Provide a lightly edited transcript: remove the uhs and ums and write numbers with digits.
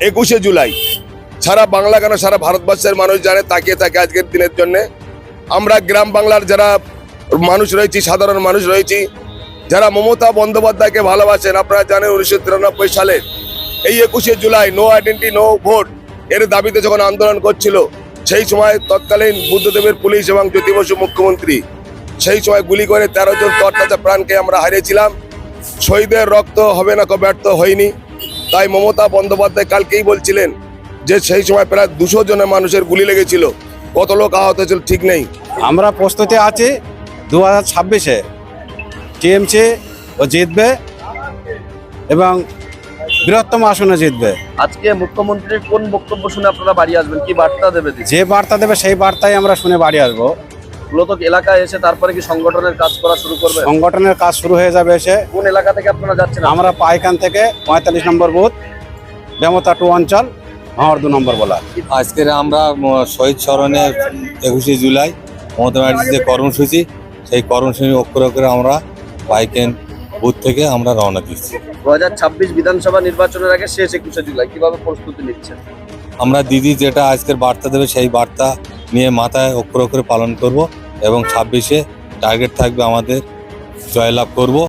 21শে জুলাই সারা বাংলা কেন সারা ভারতবর্ষের মানুষ জানে, তাকিয়ে থাকে আজকের দিনের জন্য। আমরা গ্রাম বাংলার যারা মানুষ রয়েছি, সাধারণ মানুষ রয়েছি, যারা মমতা বন্দ্যোপাধ্যায়কে ভালোবাসেন, আপনারা জানেন 1993 সালে এই 21শে July no identity no vote এর দাবিতে যখন আন্দোলন করছিল, সেই সময় তৎকালীন বুদ্ধদেবের পুলিশ এবং জ্যোতি বসু মুখ্যমন্ত্রী সেই সময় গুলি করে 13 জন তরতাজা প্রাণকে আমরা হারিয়েছিলাম। শহীদের রক্ত হবে না ব্যর্থ হয়নি। তাই মমতা বন্দ্যোপাধ্যায় কালকেই বলছিলেন যে সেই সময় প্রায় 200 জনের মানুষের গুলি লেগেছিল, কত লোক আহত হয়েছিল ঠিক নেই। আমরা প্রস্তুতি আছি 2026-এ টিএমসি ও জিতবে এবং বৃহত্তম আসনে জিতবে। আজকে মুখ্যমন্ত্রীর কোন বক্তব্য শুনে আপনারা বাড়ি আসবেন, কি বার্তা দেবে? যে বার্তা দেবে সেই বার্তাই আমরা শুনে বাড়ি আসবো। মূলত এলাকায় এসে তারপরে কি সংগঠনের কাজ করা শুরু করবে? সংগঠনের কাজ শুরু হয়ে যাবে এসে। কোন এলাকা থেকে আপনারা যাচ্ছেন? আমরা পাইকান থেকে 45 নম্বর বুথ, বেমতা 2 অঞ্চল, ভাঁড় 2 নম্বর বলা। আজকের আমরা শহীদ স্মরণে 21শে জুলাই মমতা ব্যানার্জির যে কর্মসূচি, সেই কর্মসূচি অক্ষরে অক্ষরে আমরা পাইকান বুথ থেকে আমরা রওনা দিচ্ছি। 2026 বিধানসভা নির্বাচনের আগে শেষ 21শে জুলাই কিভাবে প্রস্তুতি নিচ্ছেন? আমরা দিদি যেটা আজকের বার্তা দেবে সেই বার্তা নিয়ে মাথায় অক্ষরে অক্ষরে পালন করব এবং 26-এ টার্গেট থাকবে আমাদের জয়লাভ করব।